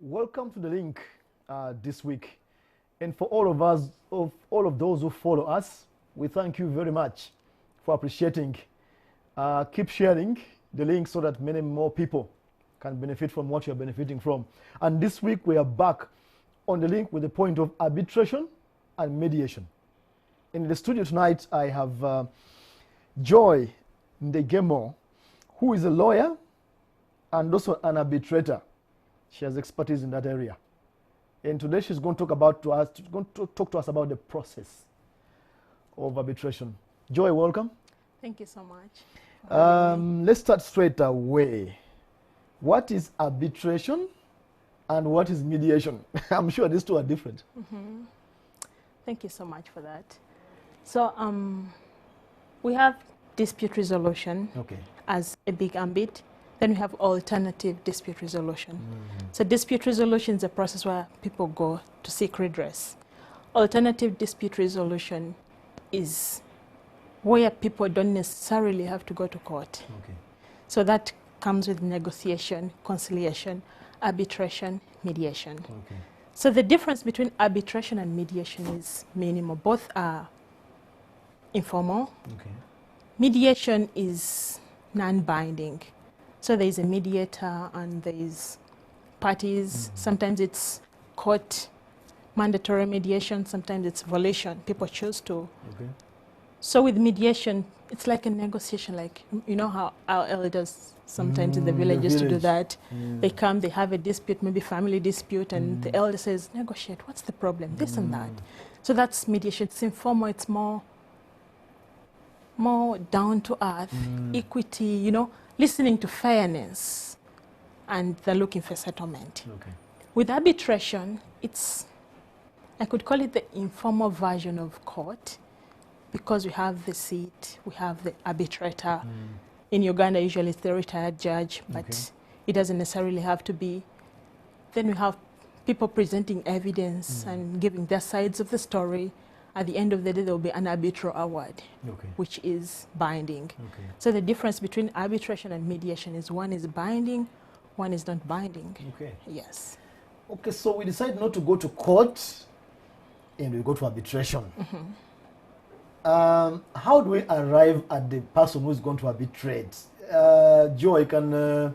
Welcome to the link this week. And for all of those who follow us, we thank you very much for appreciating. Keep sharing the link so that many more people can benefit from what you're benefiting from. And this week we are back on the link with the point of arbitration and mediation. In the studio tonight, I have Joy Ndegemo, who is a lawyer and also an arbitrator. She has expertise in that area. And today she's going to talk to us about the process of arbitration. Joy, welcome. Thank you so much. Let's start straight away. What is arbitration and what is mediation? I'm sure these two are different. Mm-hmm. Thank you so much for that. So we have dispute resolution as a big ambit. Then we have alternative dispute resolution. Mm-hmm. So dispute resolution is a process where people go to seek redress. Alternative dispute resolution is where people don't necessarily have to go to court. Okay. So that comes with negotiation, conciliation, arbitration, mediation. Okay. So the difference between arbitration and mediation is minimal. Both are informal. Okay. Mediation is non-binding. So there is a mediator and there is parties. Mm-hmm. Sometimes it's court mandatory mediation, sometimes it's volition. People choose to. Okay. So with mediation, it's like a negotiation, like, you know how our elders sometimes in the village used to do that. Mm. They come, they have a dispute, maybe family dispute, and the elder says, negotiate, what's the problem, this and that. So that's mediation. It's informal, it's more down to earth, equity, you know, listening to fairness, and they're looking for settlement. Okay. With arbitration, it's, I could call it the informal version of court, because we have the seat, we have the arbitrator. In Uganda, usually it's the retired judge, but it doesn't necessarily have to be. Then we have people presenting evidence and giving their sides of the story. At the end of the day, there will be an arbitral award, which is binding. Okay. So the difference between arbitration and mediation is one is binding, one is not binding. Okay. Yes. Okay, so we decide not to go to court and we go to arbitration. Mm-hmm. How do we arrive at the person who is going to arbitrate? Joy, can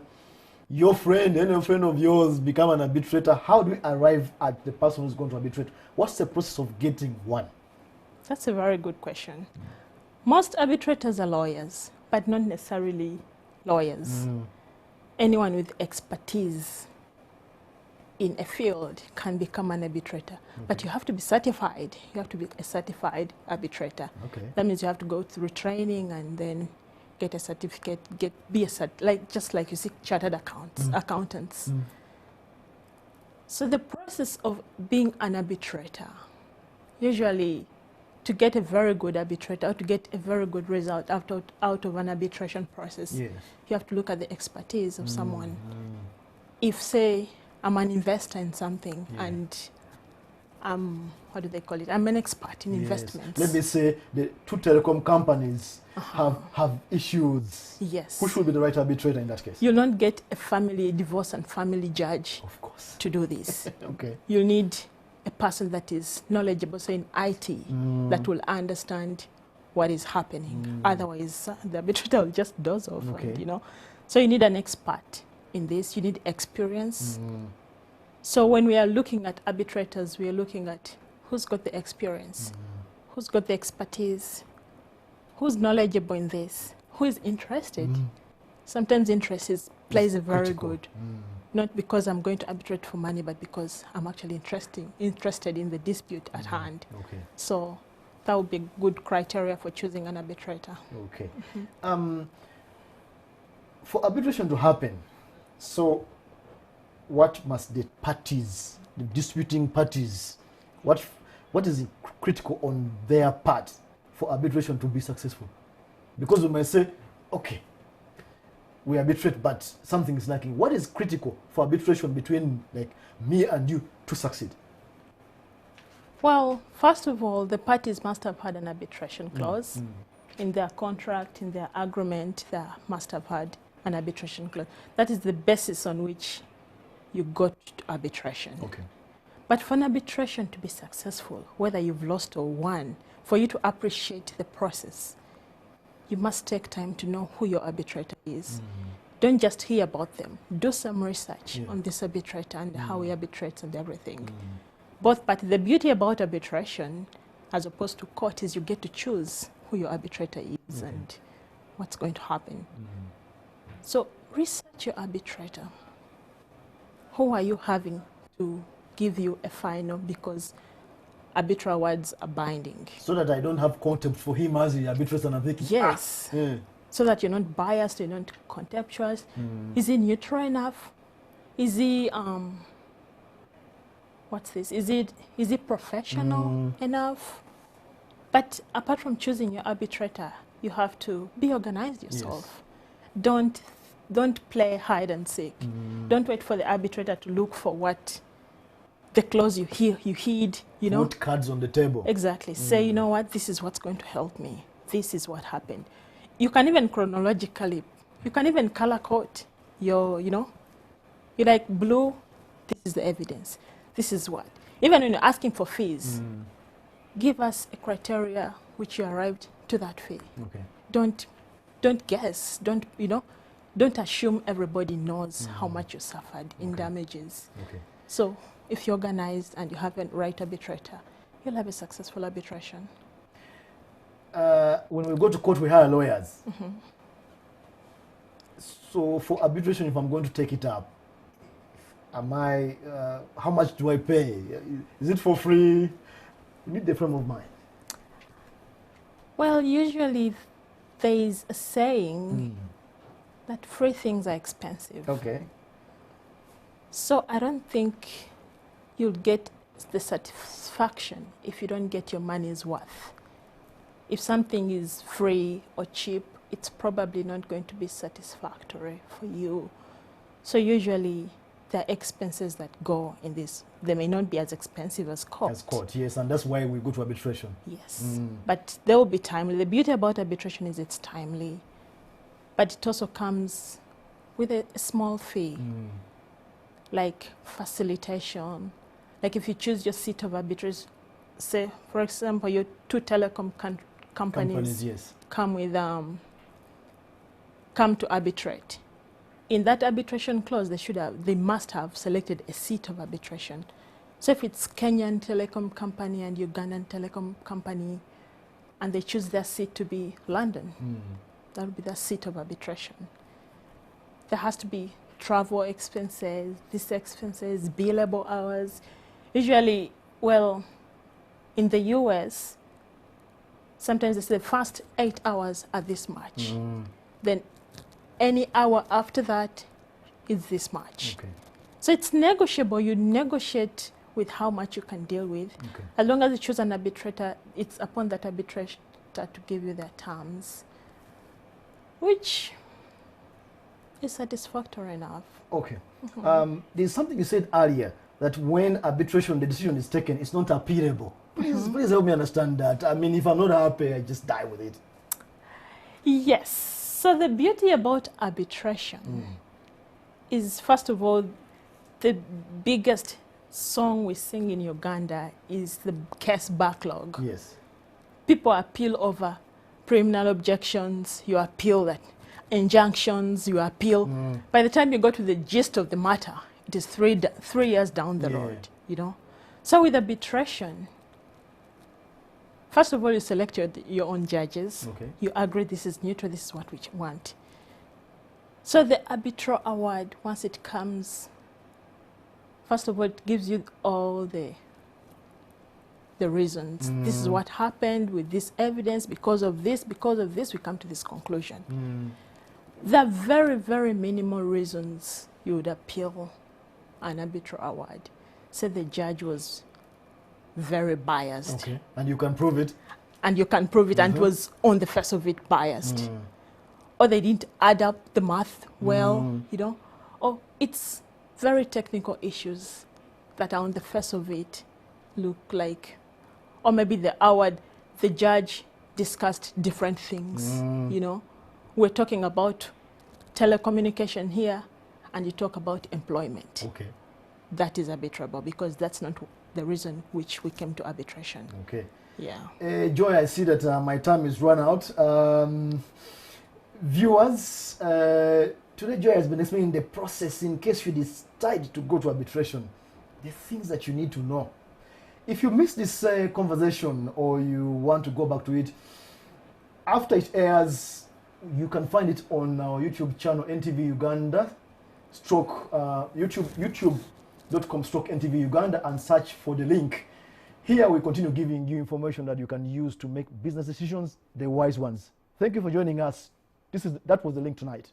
your friend, any friend of yours become an arbitrator? How do we arrive at the person who is going to arbitrate? What's the process of getting one? That's a very good question. Most arbitrators are lawyers, but not necessarily lawyers. Anyone with expertise in a field can become an arbitrator, but you have to be certified. You have to be a certified arbitrator. Okay. That means you have to go through training and then get a certificate, just like you see chartered accountants. So the process of being an arbitrator, usually to get a very good arbitrator, or to get a very good result out of an arbitration process, you have to look at the expertise of someone. If, say, I'm an investor in something and what do they call it? I'm an expert in investments. Let me say the two telecom companies have issues. Yes. Who should be the right arbitrator in that case? You'll not get a divorce and family judge, of course, to do this. Okay. You need a person that is knowledgeable, so in IT, that will understand what is happening. Otherwise, the arbitrator will just doze off. And, you know. So you need an expert in this. You need experience. So when we are looking at arbitrators, we are looking at who's got the experience, who's got the expertise, who's knowledgeable in this, who is interested. Sometimes interest plays a very good. Not because I'm going to arbitrate for money, but because I'm actually interested in the dispute at hand. Okay. So that would be a good criteria for choosing an arbitrator. Okay. For arbitration to happen, so what must the parties, the disputing parties, what is critical on their part for arbitration to be successful? Because we might say, okay, we arbitrate, but something is lacking. What is critical for arbitration between like me and you to succeed? Well, first of all, the parties must have had an arbitration clause in their contract, in their agreement. They must have had an arbitration clause. That is the basis on which you go to arbitration. Okay. But for an arbitration to be successful, whether you've lost or won, for you to appreciate the process, you must take time to know who your arbitrator is. Don't just hear about them. Do some research on this arbitrator and how he arbitrates and everything. But the beauty about arbitration, as opposed to court, is you get to choose who your arbitrator is and what's going to happen. So research your arbitrator. Who are you having to give you a final, because arbitral awards are binding. So that I don't have contempt for him as the arbitrator and I'm thinking, yes. So that you're not biased, you're not contemptuous. Is he neutral enough? Is he, what's this? Is he professional enough? But apart from choosing your arbitrator, you have to be organized yourself. Yes. Don't play hide and seek. Don't wait for the arbitrator to look for what the clause you heed, you know. Put cards on the table. Exactly. Say, you know what, this is what's going to help me. This is what happened. You can even chronologically, you can even color code your, you know, you like blue, this is the evidence. This is what. Even when you're asking for fees, give us a criteria which you arrived to that fee. Okay. Don't guess. Don't, you know, don't assume everybody knows how much you suffered in damages. Okay. So if you're organized and you have a right arbitrator, you'll have a successful arbitration. When we go to court, we hire lawyers. So for arbitration, if I'm going to take it up, how much do I pay? Is it for free? You need the frame of mind. Well, usually there is a saying that free things are expensive. Okay. So I don't think you'll get the satisfaction if you don't get your money's worth. If something is free or cheap, it's probably not going to be satisfactory for you. So usually there are expenses that go in this. They may not be as expensive as court. As court, yes, and that's why we go to arbitration. Yes, but they will be timely. The beauty about arbitration is it's timely, but it also comes with a small fee, like facilitation. Like if you choose your seat of arbitration, say, for example, your two telecom companies yes, come with come to arbitrate. In that arbitration clause, they must have selected a seat of arbitration. So if it's Kenyan telecom company and Ugandan telecom company, and they choose their seat to be London, that would be the seat of arbitration. There has to be travel expenses, these expenses, billable hours. Usually, well, in the US, sometimes they say the first 8 hours are this much. Then any hour after that is this much. Okay. So it's negotiable. You negotiate with how much you can deal with. Okay. As long as you choose an arbitrator, it's upon that arbitrator to give you their terms, which is satisfactory enough. Okay. There's something you said earlier, that when arbitration, the decision is taken, it's not appealable. Please help me understand that. I mean, if I'm not happy, I just die with it. Yes. So the beauty about arbitration is, first of all, the biggest song we sing in Uganda is the case backlog. Yes. People appeal over preliminary objections, you appeal that injunctions, you appeal. By the time you go to the gist of the matter, it is 3 years down the road, you know. So with arbitration, first of all, you select your own judges. Okay. You agree this is neutral, this is what we want. So the arbitral award, once it comes, first of all, it gives you all the reasons. This is what happened with this evidence. Because of this, we come to this conclusion. There are very, very minimal reasons you would appeal an arbitral award. Say the judge was very biased. Okay. And you can prove it. And you can prove it, and it was on the face of it biased. Or they didn't add up the math well, you know. Or it's very technical issues that are on the face of it look like. Or maybe the award, the judge discussed different things, you know. We're talking about telecommunication here, and you talk about employment. Okay. that is arbitrable, because that's not the reason which we came to arbitration. Okay. Yeah. Joy, I see that my time is run out. Viewers, today Joy has been explaining the process in case you decide to go to arbitration, the things that you need to know. If you miss this conversation or you want to go back to it, after it airs, you can find it on our YouTube channel, NTV Uganda, youtube.com/NTV Uganda, and search for the link. Here we continue giving you information that you can use to make business decisions, the wise ones. Thank you for joining us. That was the link tonight.